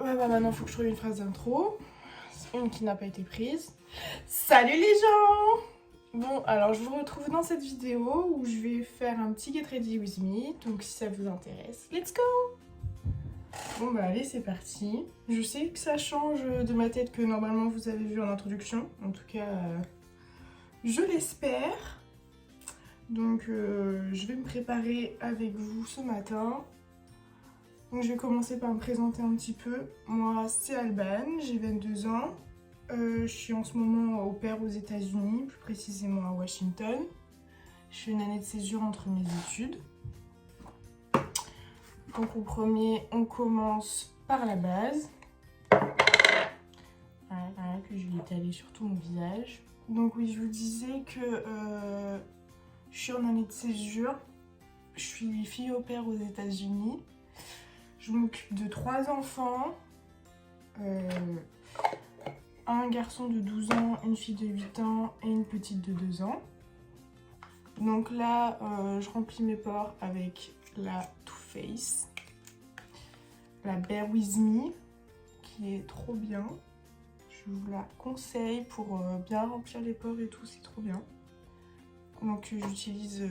Ouais, bah maintenant, faut que je trouve une phrase d'intro. Une qui n'a pas été prise. Salut les gens! Bon, alors je vous retrouve dans cette vidéo où je vais faire un petit Get Ready With Me. Donc si ça vous intéresse, let's go! Bon bah allez, c'est parti. Je sais que ça change de ma tête que normalement vous avez vu en introduction. En tout cas, je l'espère. Donc je vais me préparer avec vous ce matin. Donc je vais commencer par me présenter un petit peu. Moi c'est Alban, j'ai 22 ans. Je suis en ce moment au pair aux États-Unis, plus précisément à Washington. Je fais une année de césure entre mes études. Donc au premier, on commence par la base. Voilà, que je vais étaler sur tout mon visage. Donc oui, je vous disais que je suis en année de césure. Je suis fille au pair aux États-Unis. Je m'occupe de 3 enfants. Un garçon de 12 ans, une fille de 8 ans et une petite de 2 ans. Donc là, je remplis mes pores avec la Too Faced, la Bear With Me, qui est trop bien. Je vous la conseille pour bien remplir les pores et tout, c'est trop bien. Donc j'utilise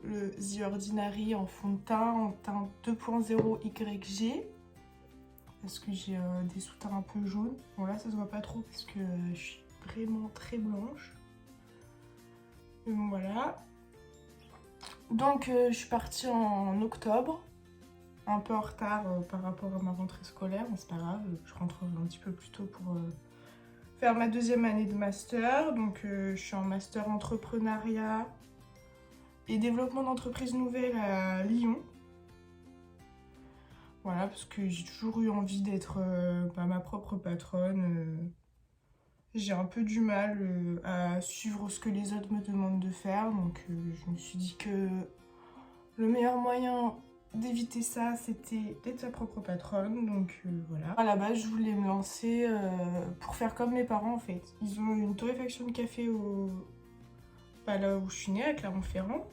le The Ordinary en fond de teint, en teint 2.0 YG. Parce que j'ai des sous-teints un peu jaunes. Bon là ça se voit pas trop parce que je suis vraiment très blanche. Et bon voilà. Donc je suis partie en octobre. Un peu en retard par rapport à ma rentrée scolaire, mais c'est pas grave. Je rentrerai un petit peu plus tôt pour faire ma deuxième année de master. Donc je suis en master entrepreneuriat et développement d'entreprises nouvelles à Lyon. Voilà, parce que j'ai toujours eu envie d'être ma propre patronne. J'ai un peu du mal à suivre ce que les autres me demandent de faire. Donc je me suis dit que le meilleur moyen d'éviter ça, c'était d'être sa propre patronne. Donc voilà. À la base, je voulais me lancer pour faire comme mes parents en fait. Ils ont une torréfaction de café là où je suis née, à Clermont-Ferrand.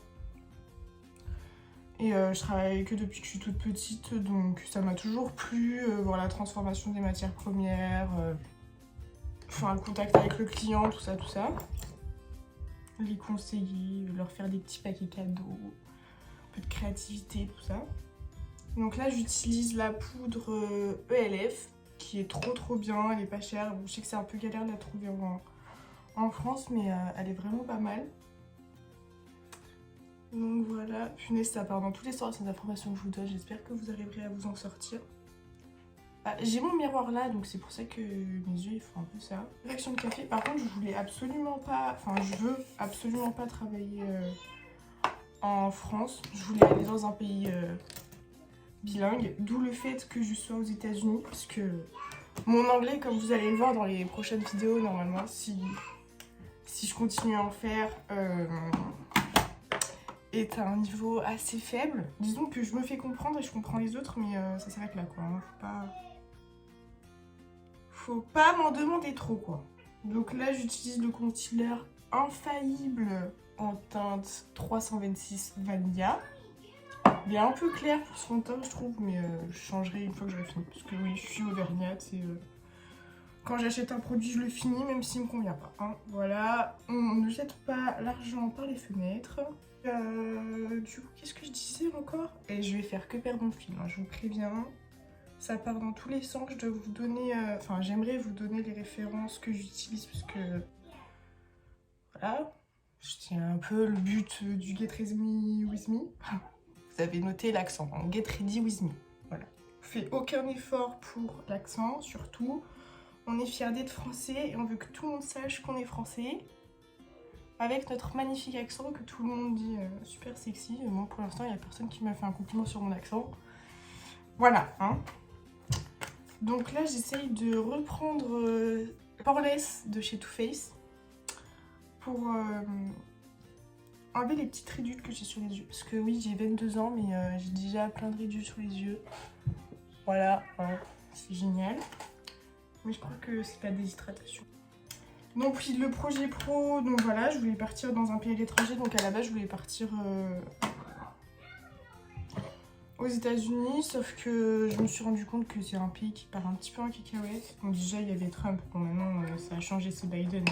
Et je travaille avec eux depuis que je suis toute petite, donc ça m'a toujours plu, voir la transformation des matières premières, le contact avec le client, tout ça. Les conseiller, leur faire des petits paquets cadeaux, un peu de créativité, tout ça. Donc là, j'utilise la poudre ELF, qui est trop bien, elle est pas chère. Bon, je sais que c'est un peu galère de la trouver en France, mais elle est vraiment pas mal. Donc voilà, punaise, ça part dans tous les sens ces informations que je vous donne, j'espère que vous arriverez à vous en sortir. J'ai mon miroir là, donc c'est pour ça que mes yeux ils font un peu ça. Réaction de café, par contre je voulais absolument pas, je veux absolument pas travailler en France. Je voulais aller dans un pays bilingue, d'où le fait que je sois aux États-Unis, parce que mon anglais, comme vous allez le voir dans les prochaines vidéos normalement, si je continue à en faire, est à un niveau assez faible. Disons que je me fais comprendre et je comprends les autres, mais ça s'arrête là quoi. Faut pas m'en demander trop quoi. Donc là j'utilise le concealer infaillible en teinte 326 Vanilla. Il est un peu clair pour son teint je trouve, mais je changerai une fois que j'aurai fini. Parce que oui, je suis auvergnate et quand j'achète un produit je le finis même s'il me convient pas. Hein. Voilà, on ne jette pas l'argent par les fenêtres. Du coup, qu'est-ce que je disais encore? Et je vais faire que perdre mon fil, hein, je vous préviens. Ça part dans tous les sens, je dois vous donner... j'aimerais vous donner les références que j'utilise parce que... Voilà. C'est un peu le but du Get Ready With Me. Vous avez noté l'accent, hein, Get Ready With Me. Voilà. On fait aucun effort pour l'accent, surtout. On est fiers d'être français et on veut que tout le monde sache qu'on est français. Avec notre magnifique accent que tout le monde dit super sexy. Moi pour l'instant il n'y a personne qui m'a fait un compliment sur mon accent. Voilà hein. Donc là j'essaye de reprendre Poreless de chez Too Faced pour enlever les petites ridules que j'ai sur les yeux. Parce que oui j'ai 22 ans mais j'ai déjà plein de ridules sur les yeux. Voilà hein. C'est génial. Mais je crois que c'est la déshydratation. Donc oui, le projet pro, donc voilà, je voulais partir dans un pays à l'étranger, donc à la base je voulais partir aux États-Unis, sauf que je me suis rendu compte que c'est un pays qui part un petit peu en cacahuète. Donc déjà il y avait Trump, bon maintenant ça a changé, c'est Biden.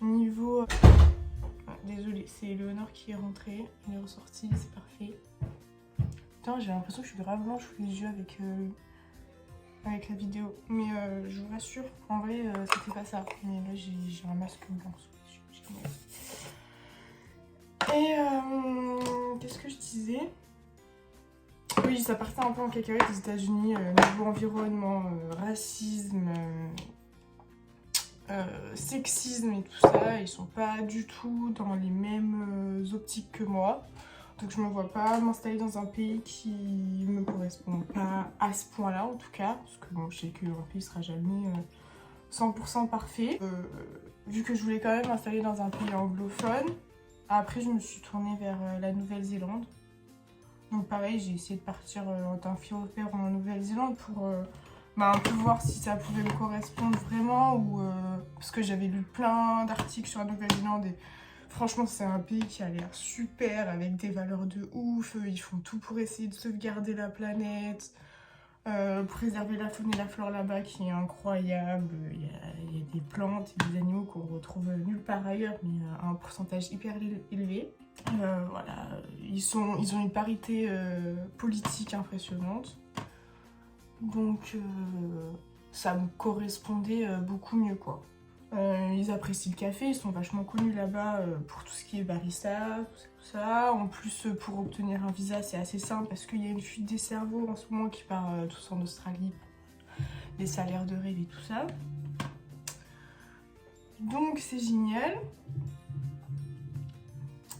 Mais, niveau... désolée, c'est Léonore qui est rentrée, il est ressorti, c'est parfait. Putain, j'ai l'impression que je suis grave blanche sous les yeux avec la vidéo. Mais je vous rassure, en vrai c'était pas ça. Mais là j'ai un masque blanc sous les yeux. Et qu'est-ce que je disais? Oui, ça partait un peu en cacahuète aux États-Unis, niveau environnement, racisme, sexisme et tout ça. Ils sont pas du tout dans les mêmes optiques que moi. Donc je me vois pas m'installer dans un pays qui me correspond pas à ce point-là en tout cas. Parce que bon, je sais qu'un pays sera jamais 100% parfait. Vu que je voulais quand même m'installer dans un pays anglophone, après je me suis tournée vers la Nouvelle-Zélande. Donc pareil, j'ai essayé de partir en tant que fille au pair en Nouvelle-Zélande pour un peu voir si ça pouvait me correspondre vraiment. Parce que j'avais lu plein d'articles sur la Nouvelle-Zélande et franchement c'est un pays qui a l'air super avec des valeurs de ouf. Ils font tout pour essayer de sauvegarder la planète, préserver la faune et la flore là-bas qui est incroyable. Il y a des plantes et des animaux qu'on retrouve nulle part ailleurs mais à un pourcentage hyper élevé. Voilà, ils ont une parité politique impressionnante, donc ça me correspondait beaucoup mieux quoi. Ils apprécient le café, ils sont vachement connus là-bas pour tout ce qui est barista, tout ça. En plus, pour obtenir un visa, c'est assez simple parce qu'il y a une fuite des cerveaux en ce moment qui part tous en Australie, les salaires de rêve et tout ça. Donc c'est génial.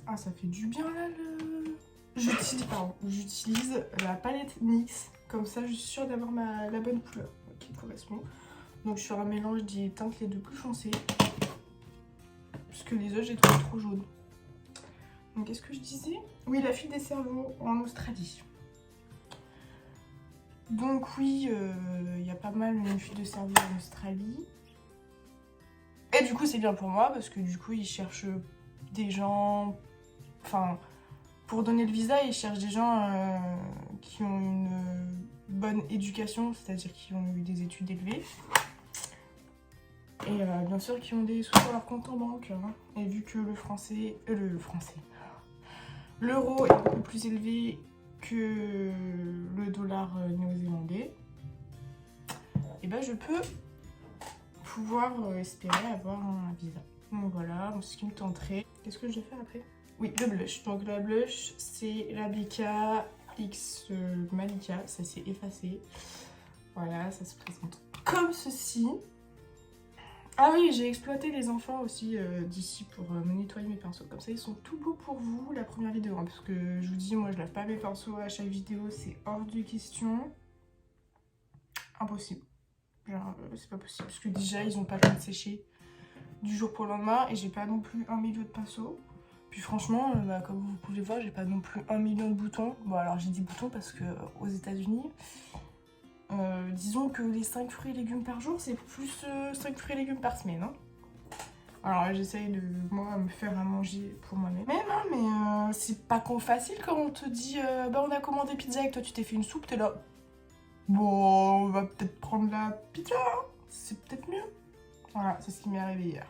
Ah, ça fait du bien là le... J'utilise la palette NYX, comme ça je suis sûre d'avoir la bonne couleur qui correspond. Donc je suis un mélange des teintes les deux plus foncées, puisque les autres j'ai trouvé trop jaunes. Donc qu'est-ce que je disais? Oui, la fuite des cerveaux en Australie. Donc oui, il y a pas mal une fuite de cerveau en Australie. Et du coup c'est bien pour moi, parce que du coup ils cherchent des gens... Enfin, pour donner le visa, ils cherchent des gens qui ont une bonne éducation, c'est-à-dire qui ont eu des études élevées. Et bien sûr qui ont des sous sur leur compte en banque. Hein. Et vu que l'euro est beaucoup plus élevé que le dollar néo-zélandais, et ben je peux pouvoir espérer avoir un visa. Donc voilà, ce qui me tenterait. Qu'est-ce que je vais faire après? Oui, le blush. Donc la blush, c'est la BK X Malika. Ça s'est effacé. Voilà, ça se présente comme ceci. Ah oui, j'ai exploité les enfants aussi d'ici pour me nettoyer mes pinceaux. Comme ça, ils sont tout beaux pour vous, la première vidéo. Hein, parce que je vous dis, moi, je lave pas mes pinceaux à chaque vidéo. C'est hors de question. Impossible. Genre, c'est pas possible. Parce que déjà, ils ont pas le temps de sécher du jour pour le lendemain. Et j'ai pas non plus 1 million de pinceaux. Puis franchement, comme vous pouvez voir, j'ai pas non plus 1 million de boutons. Bon, alors j'ai dit boutons parce que aux États-Unis, disons que les 5 fruits et légumes par jour, c'est plus 5 fruits et légumes par semaine. Hein. Alors j'essaye de, moi, me faire à manger pour moi-même. Mais non, mais c'est pas facile quand on te dit bah on a commandé pizza et que toi tu t'es fait une soupe, t'es là. Bon, on va peut-être prendre la pizza, hein. C'est peut-être mieux. Voilà, c'est ce qui m'est arrivé hier.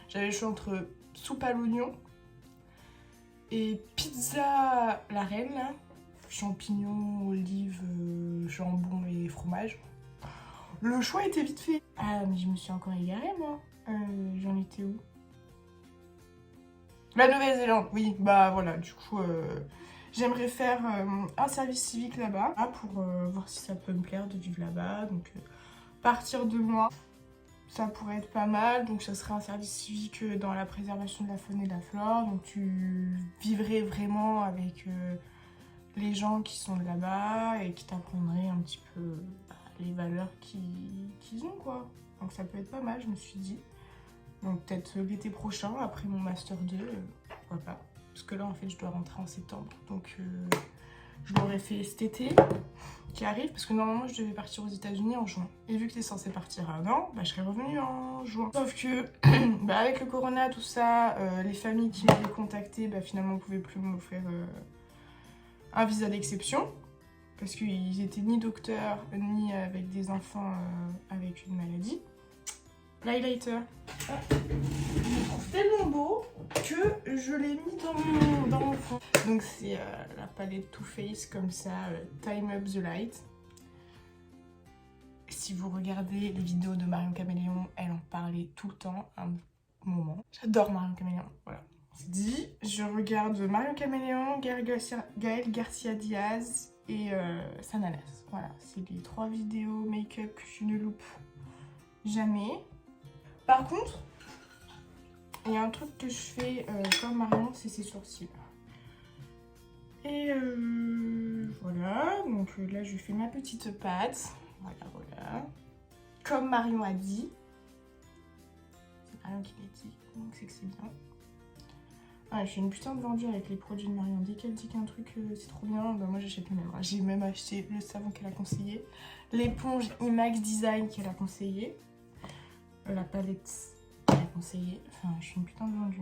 J'avais le choix entre soupe à l'oignon et pizza la reine, là. Champignons, olives, jambon et fromage. Le choix était vite fait. Ah, mais je me suis encore égarée, moi. J'en étais où? La Nouvelle-Zélande, oui, bah voilà, du coup, j'aimerais faire un service civique là-bas pour voir si ça peut me plaire de vivre là-bas. Donc, partir de moi, ça pourrait être pas mal. Donc, ça serait un service civique dans la préservation de la faune et de la flore. Donc, tu vivrais vraiment avec les gens qui sont de là-bas et qui t'apprendraient un petit peu les valeurs qu'ils ont, quoi. Donc, ça peut être pas mal, je me suis dit. Donc peut-être l'été prochain, après mon Master 2, pourquoi pas. Parce que là, en fait, je dois rentrer en septembre. Donc je l'aurais fait cet été qui arrive. Parce que normalement, je devais partir aux États-Unis en juin. Et vu que t'es censé partir avant, bah, je serais revenue en juin. Sauf que, bah, avec le corona, tout ça, les familles qui m'avaient contacté, bah, finalement, ne pouvaient plus m'offrir un visa d'exception, parce qu'ils étaient ni docteurs, ni avec des enfants avec une maladie. L'highlighter. Ah, je le trouve tellement beau que je l'ai mis dans mon fond. Donc c'est la palette Too Faced comme ça, Time Up the Light. Si vous regardez les vidéos de Marion Caméléon, elle en parlait tout le temps, un moment. J'adore Marion Caméléon, voilà. C'est dit, je regarde Marion Caméléon, Gaël Garcia Diaz et Sananas. Voilà, c'est les 3 vidéos make-up que je ne loupe jamais. Par contre, il y a un truc que je fais comme Marion, c'est ses sourcils. Et voilà, donc là je fais ma petite pâte. Voilà. Comme Marion a dit. C'est Marion qui l'a dit, donc c'est que c'est bien. Ouais, je suis une putain de vendue avec les produits de Marion. Dès qu'elle dit qu'un truc c'est trop bien, bah moi j'achète le même. J'ai même acheté le savon qu'elle a conseillé, l'éponge IMAX Design qu'elle a conseillé, la palette qu'elle a conseillé. Enfin, je suis une putain de vendue.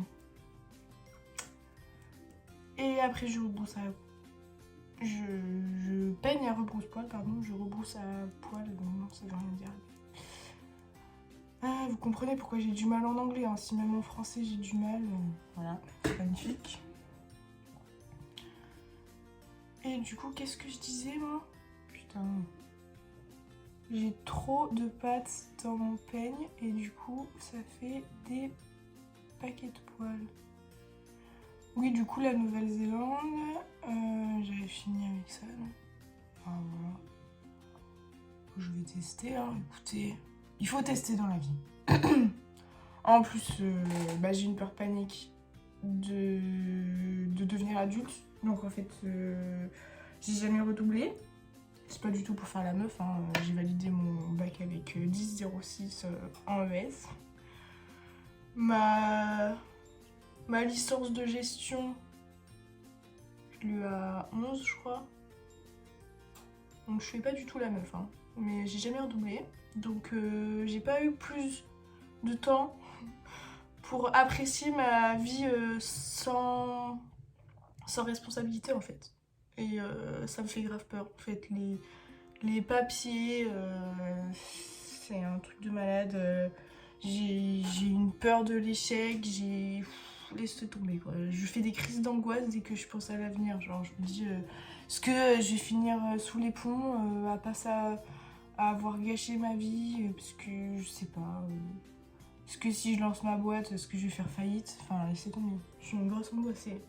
Et après, je rebrousse à... Je peigne à rebrousse-poil, pardon. Je rebrousse à poil, donc non, ça veut rien dire. Ah, vous comprenez pourquoi j'ai du mal en anglais, hein. Si même en français j'ai du mal, voilà, magnifique. Et du coup, qu'est-ce que je disais, moi? Putain. J'ai trop de pâtes dans mon peigne, et du coup, ça fait des paquets de poils. Oui, du coup, la Nouvelle-Zélande, j'avais fini avec ça, non? Ah, voilà. Je vais tester, hein, écoutez. Il faut tester dans la vie. En plus, j'ai une peur panique de devenir adulte. Donc en fait, j'ai jamais redoublé. C'est pas du tout pour faire la meuf, hein. J'ai validé mon bac avec 10,06 en ES. Ma licence de gestion, je l'ai eu à 11, je crois. Donc je fais pas du tout la meuf, hein. Mais j'ai jamais redoublé. Donc j'ai pas eu plus de temps pour apprécier ma vie sans responsabilité en fait. Et ça me fait grave peur en fait. Les papiers, c'est un truc de malade. J'ai une peur de l'échec, laisse tomber quoi. Je fais des crises d'angoisse dès que je pense à l'avenir. Genre je me dis, est-ce que je vais finir sous les ponts à avoir gâché ma vie, parce que je sais pas. Est-ce que si je lance ma boîte, est-ce que je vais faire faillite? Enfin, laissez tomber. Je suis une grosse angoissée.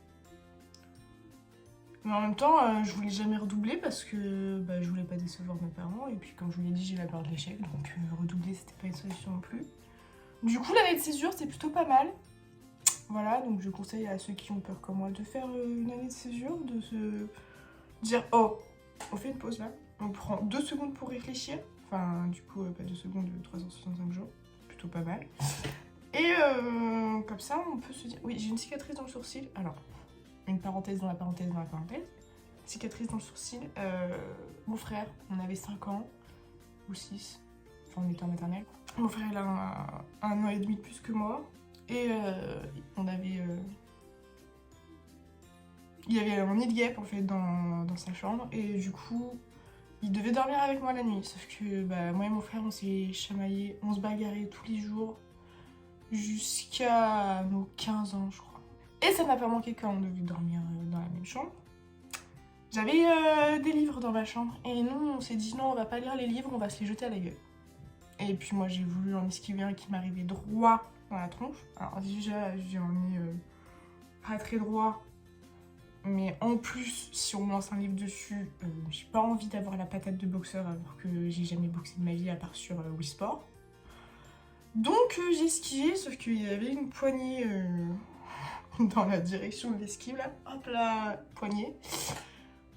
Mais en même temps, je voulais jamais redoubler parce que je voulais pas décevoir mes parents. Et puis, comme je vous l'ai dit, j'ai la peur de l'échec. Donc, redoubler, c'était pas une solution non plus. Du coup, l'année de césure, c'est plutôt pas mal. Voilà, donc je conseille à ceux qui ont peur comme moi de faire une année de césure, de se dire, oh, on fait une pause là. On prend 2 secondes pour réfléchir. Enfin, du coup, pas 2 secondes, 365 jours. Plutôt pas mal. Et comme ça, on peut se dire... Oui, j'ai une cicatrice dans le sourcil. Alors, une parenthèse dans la parenthèse dans la parenthèse. Cicatrice dans le sourcil. Mon frère, on avait 5 ans ou 6. Enfin, on était en maternelle. Mon frère, il a un an et demi de plus que moi. Et on avait... il y avait un nid de guêpe, en fait, dans sa chambre. Et du coup... il devait dormir avec moi la nuit, sauf que moi et mon frère on s'est chamaillés, on se bagarrait tous les jours jusqu'à nos 15 ans je crois. Et ça m'a pas manqué quand on devait dormir dans la même chambre. J'avais des livres dans ma chambre et nous on s'est dit non on va pas lire les livres, on va se les jeter à la gueule. Et puis moi j'ai voulu en esquiver un qui m'arrivait droit dans la tronche. Alors déjà j'en ai pas très droit. Mais en plus, si on me lance un livre dessus, j'ai pas envie d'avoir la patate de boxeur alors que j'ai jamais boxé de ma vie à part sur Wii Sport. Donc j'ai esquivé, sauf qu'il y avait une poignée dans la direction de l'esquive là. Hop là, poignée.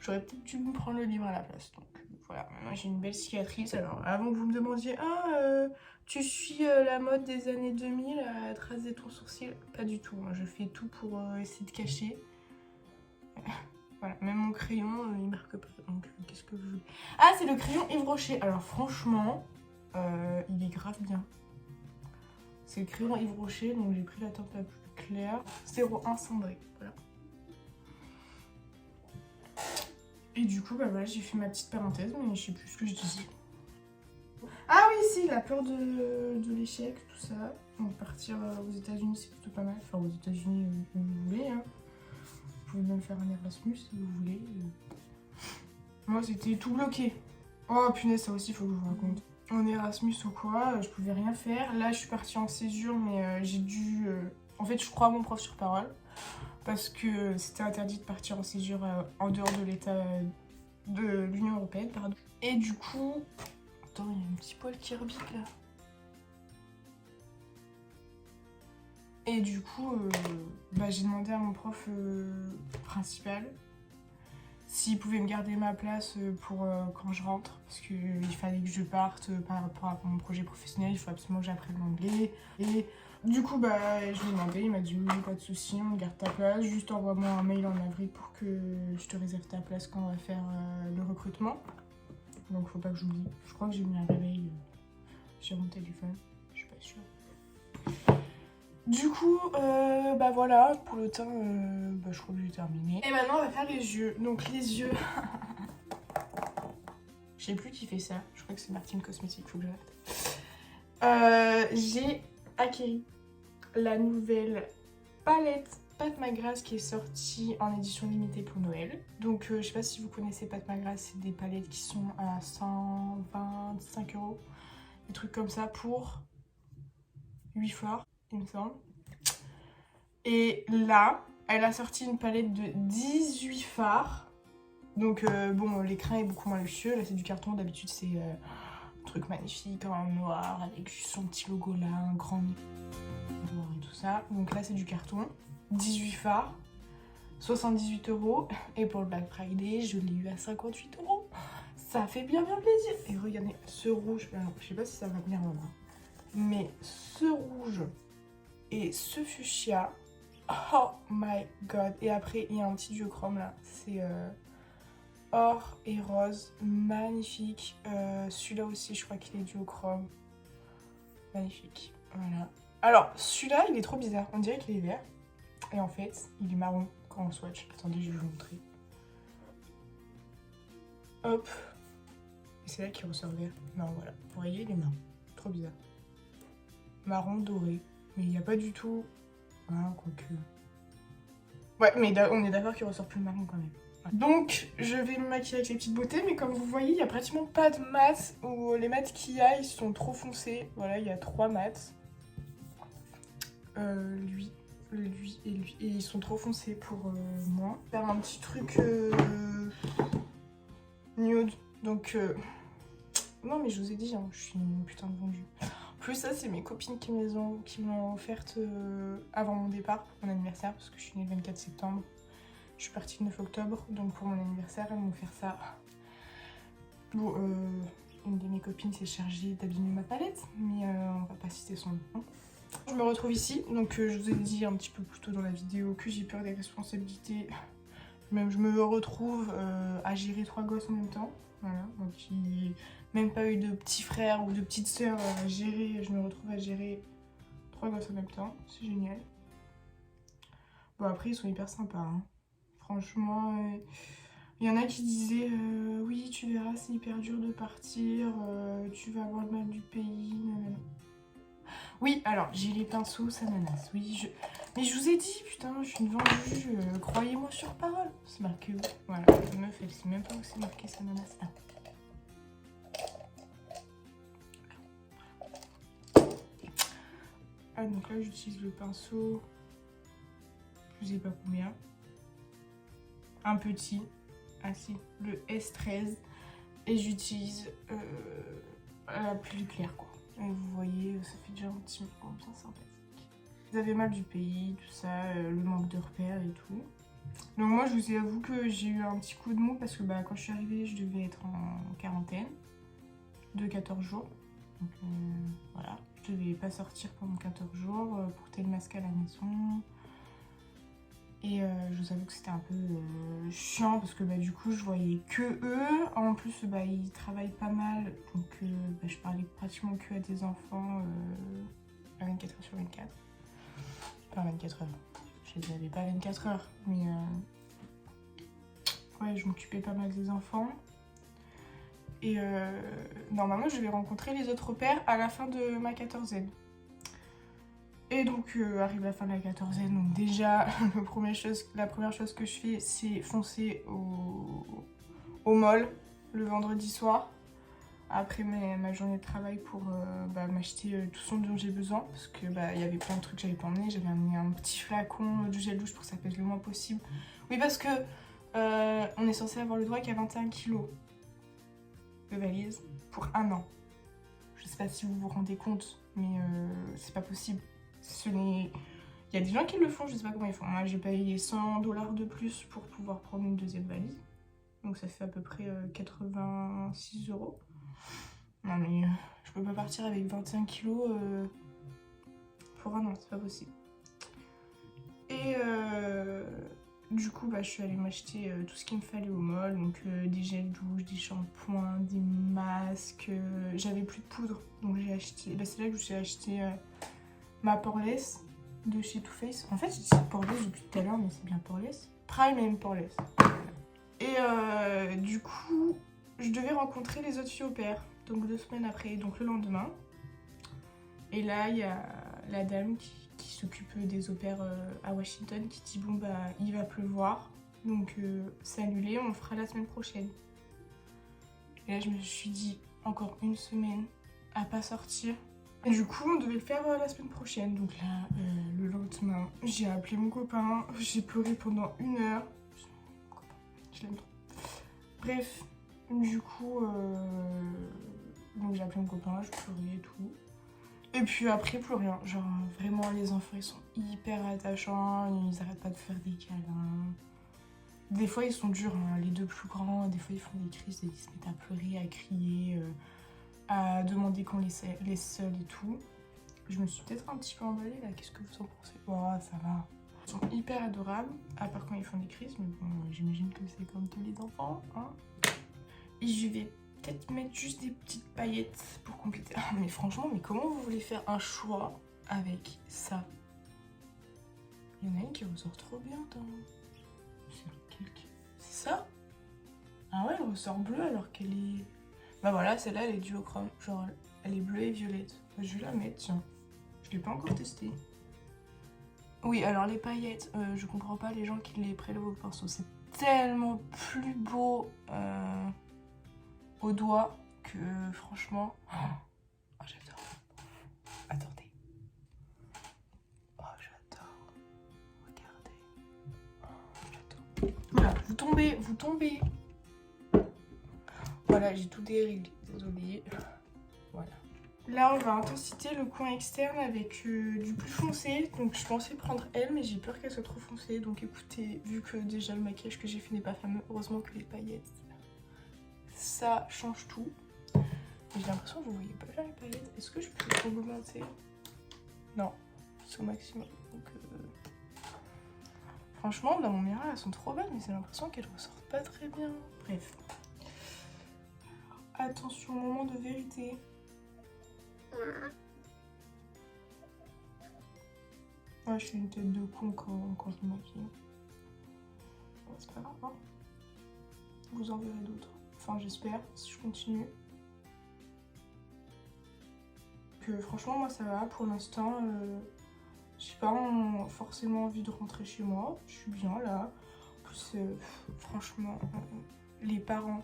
J'aurais peut-être dû me prendre le livre à la place. Donc voilà, maintenant j'ai une belle cicatrice. Alors avant que vous me demandiez, tu suis la mode des années 2000 à tracer ton sourcil, pas du tout. Hein. Je fais tout pour essayer de cacher. Voilà, même mon crayon, il marque pas. Donc, qu'est-ce que vous voulez? Ah, c'est le crayon Yves Rocher. Alors, franchement, il est grave bien. C'est le crayon Yves Rocher, donc j'ai pris la teinte la plus claire. 01 cendré, voilà. Et du coup, bah voilà, j'ai fait ma petite parenthèse, mais je sais plus ce que je disais. Ah oui, si, la peur de l'échec, tout ça. Donc partir aux États-Unis, c'est plutôt pas mal. Enfin, aux États-Unis, où vous voulez. Hein. Vous pouvez même faire un Erasmus si vous voulez. Moi, c'était tout bloqué. Oh punaise, ça aussi, il faut que je vous raconte. En Erasmus ou quoi, je pouvais rien faire. Là, je suis partie en césure, mais j'ai dû... En fait, je crois à mon prof sur parole. Parce que c'était interdit de partir en césure en dehors de l'état de l'Union Européenne, pardon. Et du coup... Attends, il y a un petit poil qui rebique là. Et du coup, bah, j'ai demandé à mon prof principal s'il pouvait me garder ma place pour quand je rentre. Parce qu'il fallait que je parte par rapport à mon projet professionnel, il faut absolument que j'apprenne l'anglais. Et du coup, bah, je lui ai demandé, il m'a dit oui, pas de souci, on garde ta place. Juste envoie-moi un mail en avril pour que je te réserve ta place quand on va faire le recrutement. Donc faut pas que j'oublie. Je crois que j'ai mis un réveil sur mon téléphone, je suis pas sûre. Du coup, bah voilà, pour le teint, bah, je crois que j'ai terminé. Et maintenant, on va faire les yeux. Donc les yeux... Je sais plus qui fait ça. Je crois que c'est Martine Cosmétique, faut que j'arrête. J'ai acquis la nouvelle palette Pat McGrath qui est sortie en édition limitée pour Noël. Donc je sais pas si vous connaissez Pat McGrath, c'est des palettes qui sont à 125 €. Des trucs comme ça pour 8 fards, il me semble. Et là, elle a sorti une palette de 18 fards. Donc bon, l'écran est beaucoup moins luxueux. Là c'est du carton, d'habitude c'est un truc magnifique en noir avec son petit logo là, un grand noir et tout ça. Donc là c'est du carton, 18 fards, 78 €. Et pour le Black Friday, je l'ai eu à 58 €. Ça fait bien plaisir. Et regardez, ce rouge, alors je sais pas si ça va venir là-bas, mais ce rouge et ce fuchsia, oh my god. Et après il y a un petit duochrome là, c'est or et rose, magnifique. Celui-là aussi je crois qu'il est duochrome, magnifique, voilà. Alors celui-là il est trop bizarre, on dirait qu'il est vert et en fait il est marron quand on swatch. Attendez, je vais vous montrer. Hop, et c'est là qu'il ressort vert. Non voilà, vous voyez il est marron, trop bizarre. Marron doré, mais il n'y a pas du tout... Ah, quoique... Ouais, mais on est d'accord qu'il ressort plus marron quand même. Ouais. Donc, je vais me maquiller avec les petites beautés, mais comme vous voyez, il n'y a pratiquement pas de mat, ou les mats qu'il y a, ils sont trop foncés. Voilà, il y a 3 mats. Lui et lui. Et ils sont trop foncés pour moi. Faire un petit truc nude. Donc, non, mais je vous ai dit, hein, je suis une putain de vendue. Plus ça, c'est mes copines qui m'ont offerte avant mon départ, pour mon anniversaire, parce que je suis née le 24 septembre. Je suis partie le 9 octobre, donc pour mon anniversaire, elles m'ont offert ça. Bon, une de mes copines s'est chargée d'abîmer ma palette, mais on va pas citer son nom. Je me retrouve ici, donc je vous ai dit un petit peu plus tôt dans la vidéo que j'ai peur des responsabilités. Même je me retrouve à gérer 3 gosses en même temps. Voilà, donc il... même pas eu de petits frères ou de petites sœurs à gérer, je me retrouve à gérer 3 gosses en même temps, c'est génial. Bon après ils sont hyper sympas, hein. Franchement, il y en a qui disaient oui tu verras c'est hyper dur de partir, tu vas avoir le mal du pays, nanana. Oui alors j'ai les pinceaux Sananas, oui mais je vous ai dit putain je suis une vendue, croyez-moi sur parole. C'est marqué où? Voilà, la meuf elle sait même pas où c'est marqué Sananas là. Ah donc là j'utilise le pinceau, je sais pas combien, un petit, ah si, le S13 et j'utilise la plus claire quoi. Et vous voyez ça fait déjà un petit moment bien sympathique. Vous avez mal du pays, tout ça, le manque de repères et tout. Donc moi je vous avoue que j'ai eu un petit coup de mou parce que bah, quand je suis arrivée je devais être en quarantaine de 14 jours. Donc voilà, je devais pas sortir pendant 14 jours, porter le masque à la maison. Et je vous avoue que c'était un peu chiant parce que bah, du coup je voyais que eux. En plus bah, ils travaillent pas mal, donc bah, je parlais pratiquement que à des enfants à 24 h sur 24. Pas 24 heures, je les avais pas 24 heures, mais ouais, je m'occupais pas mal des enfants. Et normalement, je vais rencontrer les autres au pair à la fin de ma quatorzaine. Et donc, arrive la fin de la quatorzaine, donc déjà, la première chose que je fais, c'est foncer au mall le vendredi soir, après ma journée de travail pour m'acheter tout ce dont j'ai besoin, parce que y avait plein de trucs que j'avais pas emmené. J'avais amené un petit flacon de gel douche pour que ça pèse le moins possible. Oui, parce que on est censé avoir le droit qu'à 21 kilos de valise pour un an. Je sais pas si vous vous rendez compte, mais c'est pas possible. Il y a des gens qui le font, je sais pas comment ils font. Moi, j'ai payé 100 $ de plus pour pouvoir prendre une deuxième valise. Donc ça fait à peu près 86 €. Non mais je peux pas partir avec 21 kilos pour un an, c'est pas possible. Et du coup, je suis allée m'acheter tout ce qu'il me fallait au mall. Donc des gels douche, des shampoings, des masques. J'avais plus de poudre, donc j'ai acheté... c'est là que j'ai acheté ma Poreless de chez Too Faced. En fait, j'ai dit Poreless depuis tout à l'heure, mais c'est bien Poreless. Prime and Poreless. Et du coup, je devais rencontrer les autres filles au pair. Donc 2 semaines après, donc le lendemain. Et là, il y a la dame qui s'occupe des au pairs à Washington qui dit bon il va pleuvoir. Donc c'est annulé, on le fera la semaine prochaine. Et là, je me suis dit encore une semaine à pas sortir. Et du coup, on devait le faire la semaine prochaine. Donc là, le lendemain, j'ai appelé mon copain. J'ai pleuré pendant 1 heure. Je l'aime trop. Bref, du coup, donc j'ai appelé mon copain, je pleurais et tout. Et puis après, plus rien. Genre, vraiment, les enfants, ils sont hyper attachants. Ils arrêtent pas de faire des câlins. Des fois, ils sont durs, hein, les 2 plus grands. Des fois, ils font des crises et ils se mettent à pleurer, à crier, à demander qu'on les seule et tout. Je me suis peut-être un petit peu emballée là, qu'est-ce que vous en pensez? Oh, ça va. Ils sont hyper adorables, à part quand ils font des crises, mais bon, j'imagine que c'est comme tous les enfants, hein. Et je vais peut-être mettre juste des petites paillettes pour compléter. Ah, mais franchement, mais comment vous voulez faire un choix avec ça? Il y en a une qui ressort trop bien dans... C'est ça? Ah ouais, elle ressort bleue alors qu'elle est... Bah voilà, celle-là, elle est duochrome. Genre, elle est bleue et violette. Je vais la mettre, tiens. Je l'ai pas encore testée. Oui, alors les paillettes, je comprends pas les gens qui les prélèvent au pinceau. C'est tellement plus beau au doigt que franchement... Oh, j'adore. Attendez. Oh, j'adore. Regardez. Oh, j'adore. Voilà, vous tombez. Voilà, j'ai tout déréglé. Désolée. Voilà. Là, on va intensiter le coin externe avec du plus foncé. Donc, je pensais prendre elle, mais j'ai peur qu'elle soit trop foncée. Donc, écoutez, vu que déjà le maquillage que j'ai fait n'est pas fameux, heureusement que les paillettes, ça change tout. J'ai l'impression que vous voyez pas bien les paillettes. Est-ce que je peux augmenter? Non, c'est au maximum. Donc, franchement, dans mon miroir, elles sont trop belles, mais j'ai l'impression qu'elles ressortent pas très bien. Bref. Attention, moment de vérité. Ouais, je fais une tête de con quand je me maquille. Bon, c'est pas grave, hein. Vous en verrez d'autres. Enfin, j'espère, si je continue. Que franchement, moi, ça va. Pour l'instant, j'ai pas forcément envie de rentrer chez moi. Je suis bien là. En plus, franchement, les parents,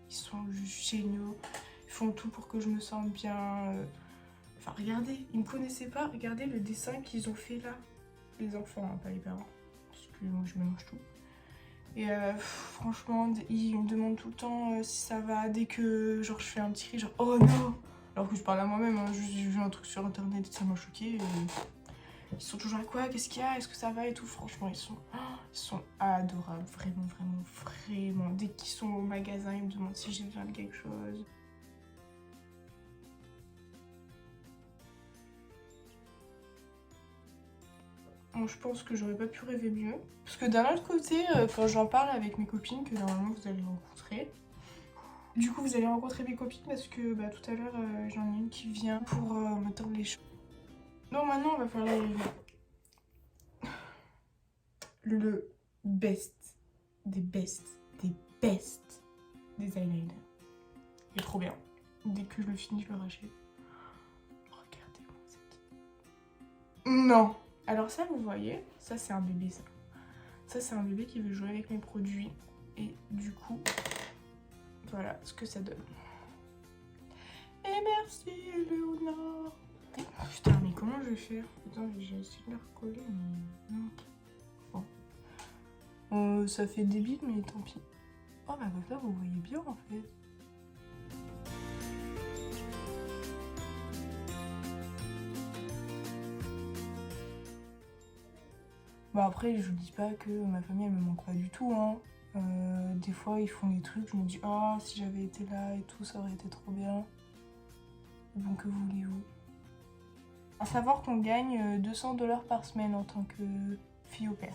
ils sont juste géniaux. Ils font tout pour que je me sente bien. Enfin, regardez, ils me connaissaient pas. Regardez le dessin qu'ils ont fait là. Les enfants, hein, pas les parents. Parce que moi, je mélange tout. Et franchement, ils me demandent tout le temps si ça va. Dès que genre, je fais un petit cri, genre oh non! Alors que je parle à moi-même, hein, j'ai vu un truc sur internet et ça m'a choqué. Ils sont toujours à quoi? Qu'est-ce qu'il y a? Est-ce que ça va et tout? Franchement, ils sont adorables. Vraiment, vraiment, vraiment. Dès qu'ils sont au magasin, ils me demandent si j'ai besoin de quelque chose. Bon, je pense que j'aurais pas pu rêver mieux. Parce que d'un autre côté, quand j'en parle avec mes copines, que normalement vous allez rencontrer, du coup vous allez rencontrer mes copines parce que tout à l'heure j'en ai une qui vient pour me tendre les cheveux. Donc maintenant on va faire le best des best des eyeliners. Il est trop bien. Dès que je le finis, je le rachète. Regardez-moi cette... Non. Alors ça, vous voyez, ça c'est un bébé ça. Ça c'est un bébé qui veut jouer avec mes produits. Et du coup, voilà ce que ça donne. Et merci Léonard. Putain, mais comment je vais faire? Putain, j'ai essayé de la recoller, mais non. Bon. Ça fait débile, mais tant pis. Oh bah là, vous voyez bien en fait. Bon après, je vous dis pas que ma famille elle me manque pas du tout, hein. Des fois ils font des trucs, je me dis oh si j'avais été là et tout, ça aurait été trop bien. Bon, que voulez-vous? À savoir qu'on gagne 200 $ par semaine en tant que fille au pair.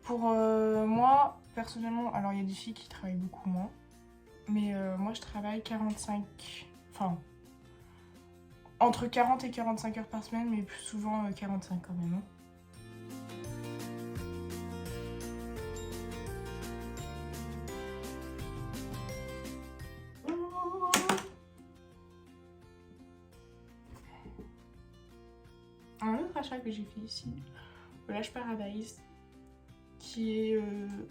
Pour moi, personnellement, alors il y a des filles qui travaillent beaucoup moins, mais moi je travaille 45, enfin entre 40 et 45 heures par semaine, mais plus souvent 45 quand même. Hein. Un autre achat que j'ai fait ici, le Lash Paradise, qui est...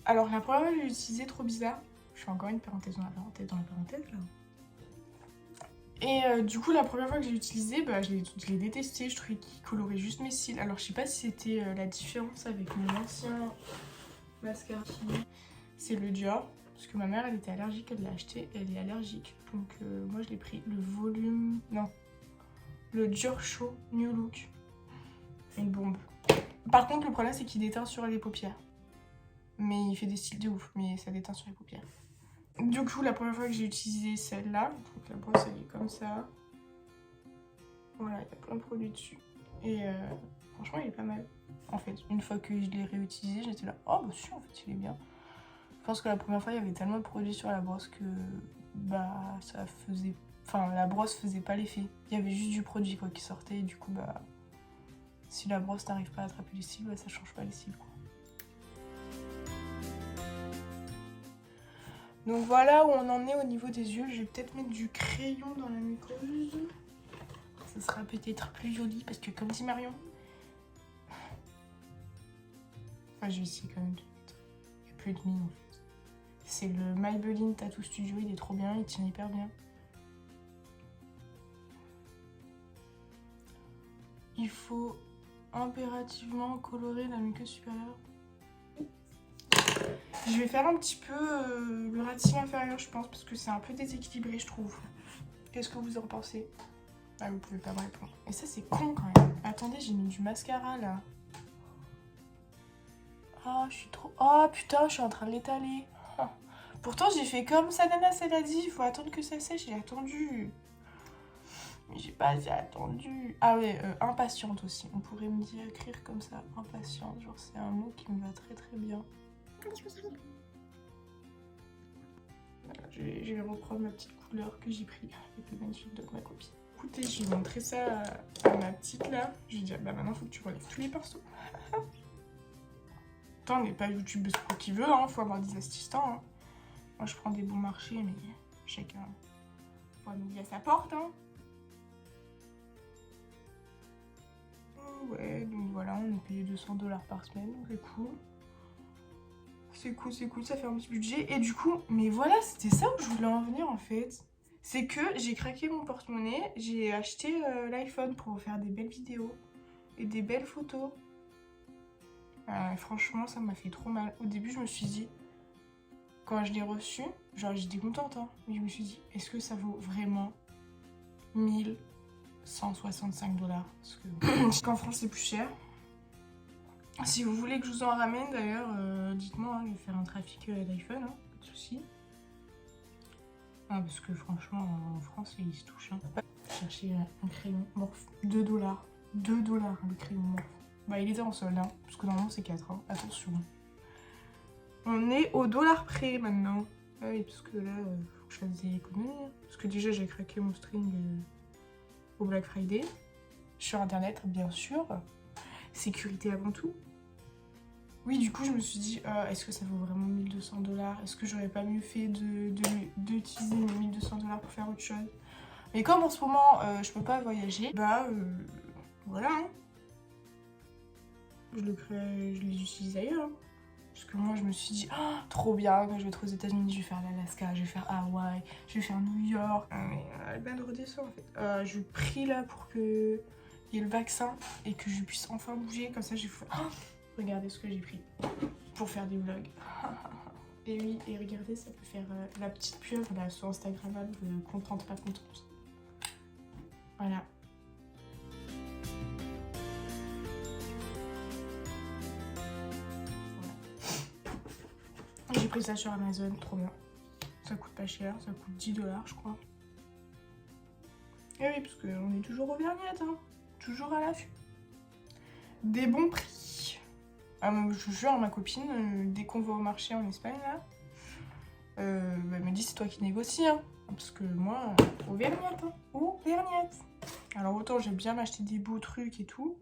Alors la première fois que j'ai utilisé, trop bizarre, je fais encore une parenthèse dans la parenthèse là. Et du coup la première fois que j'ai utilisé, bah, je l'ai détesté, je trouvais qu'il colorait juste mes cils. Alors je sais pas si c'était la différence avec mon ancien mascara. C'est le Dior, parce que ma mère elle était allergique, elle l'a acheté, elle est allergique. Donc moi je l'ai pris le volume... Non, le Dior Show New Look. Une bombe. Par contre le problème c'est qu'il déteint sur les paupières. Mais il fait des styles de ouf, mais ça déteint sur les paupières. Du coup la première fois que j'ai utilisé celle-là, donc la brosse elle est comme ça. Voilà, il y a plein de produits dessus. Et franchement il est pas mal. En fait, une fois que je l'ai réutilisé, j'étais là, oh bah si en fait il est bien. Je pense que la première fois il y avait tellement de produits sur la brosse que bah ça faisait... Enfin la brosse faisait pas l'effet. Il y avait juste du produit quoi qui sortait et du coup bah... Si la brosse n'arrive pas à attraper les cils, bah, ça change pas les cils quoi. Donc voilà où on en est au niveau des yeux. Je vais peut-être mettre du crayon dans la muqueuse. Ça sera peut-être plus joli parce que comme dit Marion... Enfin je vais essayer quand même de mettre... Il n'y a plus de mine en fait. C'est le Maybelline Tattoo Studio, il est trop bien, il tient hyper bien. Il faut impérativement colorer la muqueuse supérieure. Je vais faire un petit peu le ras de cils inférieur, je pense, parce que c'est un peu déséquilibré, je trouve. Qu'est-ce que vous en pensez? Ah, vous pouvez pas me répondre. Et ça, c'est con quand même. Attendez, j'ai mis du mascara là. Ah, je suis trop... Oh putain, je suis en train de l'étaler. Ah. Pourtant, j'ai fait comme Sananas, elle a dit. Il faut attendre que ça sèche. J'ai attendu. Mais j'ai pas assez attendu. Ah ouais, impatiente aussi. On pourrait me dire écrire comme ça, impatiente. Genre, c'est un mot qui me va très très bien. Voilà, je vais reprendre ma petite couleur que j'ai pris avec le magnifique de ma copine. Écoutez, je vais montrer ça à ma petite là. Je vais dire, bah maintenant faut que tu relèves tous les pinceaux. Attends, on n'est pas youtubeuse pour qui veut, hein. Faut avoir des assistants. Hein. Moi je prends des bons marchés, mais chacun voit midi à sa porte. Hein. Ouais, donc voilà, on est payé 200 $ par semaine, donc c'est cool. C'est cool, ça fait un petit budget. Et du coup, mais voilà, c'était ça où je voulais en venir en fait. C'est que j'ai craqué mon porte-monnaie, j'ai acheté l'iPhone pour faire des belles vidéos et des belles photos. Franchement, ça m'a fait trop mal. Au début, je me suis dit, quand je l'ai reçu, genre j'étais contente, hein, mais je me suis dit, est-ce que ça vaut vraiment 1165 $? Parce qu'en France, c'est plus cher. Si vous voulez que je vous en ramène d'ailleurs, dites-moi, hein, je vais faire un trafic d'iPhone, hein, pas de soucis. Ah, parce que franchement, en France, ils se touchent. Hein. Chercher un crayon Morphe, 2 $. 2 $ le crayon Morphe. Bah, il était en solde, hein, parce que normalement c'est 4, hein. Attention. On est au dollar près maintenant. Ah oui, parce que là, faut que je fasse des économies. Hein. Parce que déjà, j'ai craqué mon string au Black Friday. Sur internet, bien sûr. Sécurité avant tout. Oui, du coup, je me suis dit, est-ce que ça vaut vraiment 1200 $? Est-ce que j'aurais pas mieux fait d'utiliser mes 1200 $ pour faire autre chose? Mais comme en ce moment, je peux pas voyager, bah voilà. Hein. Je les utilise ailleurs. Hein. Parce que moi, je me suis dit, oh, trop bien, quand je vais être aux États-Unis, je vais faire l'Alaska, je vais faire Hawaï, je vais faire New York. Mais elle vient de redescendre en fait. Je prie là pour qu'il y ait le vaccin et que je puisse enfin bouger. Comme ça, j'ai fait. Oh, regardez ce que j'ai pris pour faire des vlogs. Et oui, et regardez, ça peut faire la petite pieuvre là sur Instagram, contente, pas contente. Voilà. J'ai pris ça sur Amazon, trop bien. Ça coûte pas cher, ça coûte 10 $, je crois. Et oui, parce qu'on est toujours au Verniette, hein. Toujours à l'affût. Des bons prix. Ah, je jure, ma copine, dès qu'on va au marché en Espagne, là, elle me dit c'est toi qui négocies, hein. Parce que moi, au Verniette, hein. Au Verniette. Alors autant j'aime bien m'acheter des beaux trucs et tout,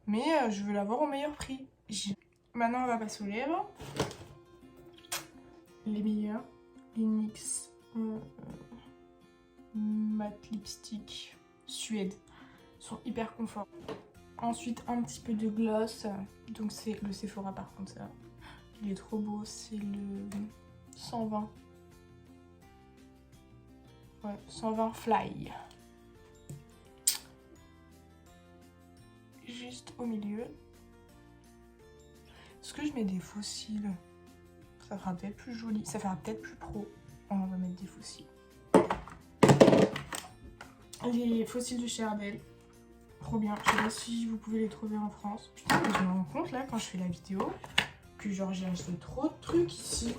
mais je veux l'avoir au meilleur prix. Maintenant, on va passer aux lèvres. Les meilleurs, les NYX matte lipstick Suède, sont hyper confort. Ensuite un petit peu de gloss, donc c'est le Sephora par contre ça, il est trop beau, c'est le 120. Ouais, 120 Fly. Juste au milieu. Est-ce que je mets des faux cils? Ça fera peut-être plus joli, ça fera peut-être plus pro. On va mettre des faux cils. Les faux cils de chez Ardell. Trop bien. Je sais pas si vous pouvez les trouver en France. Putain, je me rends compte là quand je fais la vidéo que genre j'ai acheté trop de trucs ici.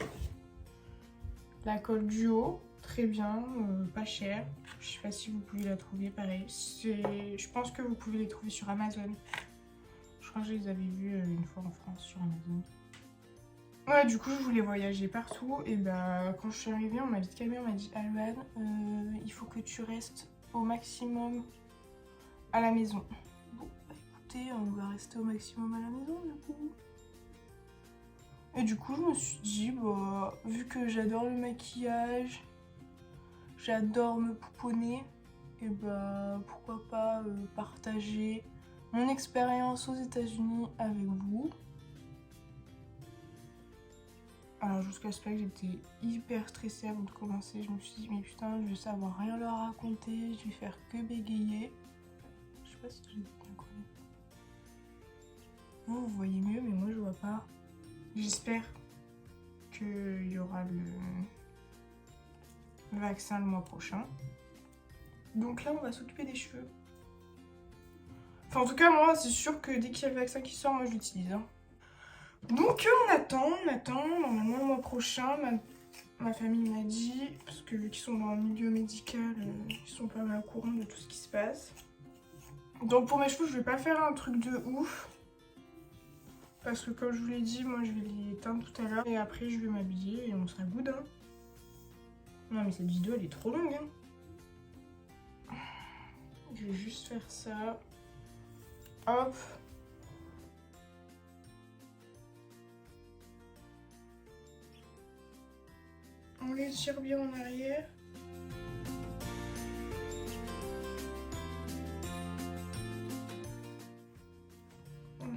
La colle duo, très bien, pas cher. Je sais pas si vous pouvez la trouver pareil. Je pense que vous pouvez les trouver sur Amazon. Je crois que je les avais vus une fois en France sur Amazon. Ouais, du coup, je voulais voyager partout. Et bah, quand je suis arrivée, on m'a vite calmée. On m'a dit, Alban, il faut que tu restes au maximum à la maison. Bon, bah écoutez, on va rester au maximum à la maison, du coup. Et du coup, je me suis dit, bah, vu que j'adore le maquillage, j'adore me pouponner, et bah, pourquoi pas partager mon expérience aux États-Unis avec vous. Alors, je vous cache pas que j'étais hyper stressée avant de commencer. Je me suis dit, mais putain, je vais savoir rien leur raconter, je vais faire que bégayer. Je sais pas si j'ai bien connu. Vous voyez mieux, mais moi, je vois pas. J'espère qu'il y aura le vaccin le mois prochain. Donc là, on va s'occuper des cheveux. Enfin, en tout cas, moi, c'est sûr que dès qu'il y a le vaccin qui sort, moi, je l'utilise. Hein. Donc, on attend. Normalement, le mois prochain, ma famille m'a dit, parce que vu qu'ils sont dans le milieu médical, ils sont pas mal au courant de tout ce qui se passe. Donc, pour mes cheveux, je vais pas faire un truc de ouf. Parce que comme je vous l'ai dit, moi je vais les teindre tout à l'heure et après je vais m'habiller et on sera good. Hein. Non mais cette vidéo elle est trop longue. Hein. Je vais juste faire ça. Hop. On les tire bien en arrière.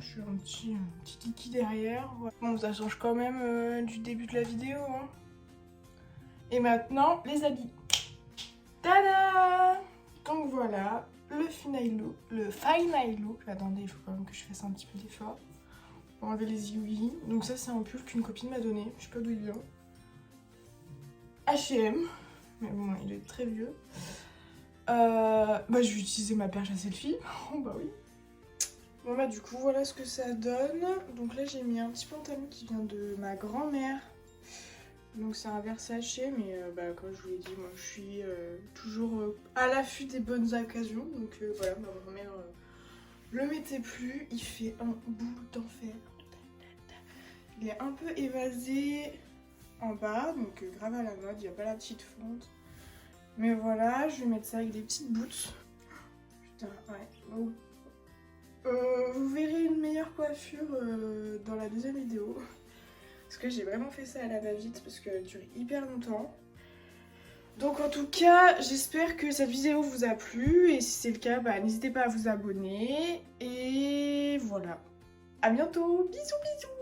Je suis un petit kiki derrière. Bon, ça change quand même du début de la vidéo. Hein. Et maintenant, les habits. Tada! Donc voilà, le final look. Attendez, il faut quand même que je fasse un petit peu d'effort. Pour enlever les aiguilles. Donc ça, c'est un pull qu'une copine m'a donné. Je sais pas d'où il vient. H&M. Mais bon, il est très vieux. Bah, je vais utiliser ma perche à selfie. Oh bah oui. Bon bah du coup voilà ce que ça donne. Donc là j'ai mis un petit pantalon qui vient de ma grand-mère. Donc c'est un Versace mais bah, comme je vous l'ai dit moi je suis toujours à l'affût des bonnes occasions. Donc voilà ma grand-mère le mettait plus. Il fait un bout d'enfer. Il est un peu évasé en bas donc grave à la mode. Il n'y a pas la petite fente. Mais voilà je vais mettre ça avec des petites boots. Putain ouais. Oh. Vous verrez une meilleure coiffure dans la deuxième vidéo. Parce que j'ai vraiment fait ça à la va-vite parce qu'elle dure hyper longtemps. Donc en tout cas, j'espère que cette vidéo vous a plu. Et si c'est le cas, bah, n'hésitez pas à vous abonner. Et voilà. À bientôt. Bisous bisous.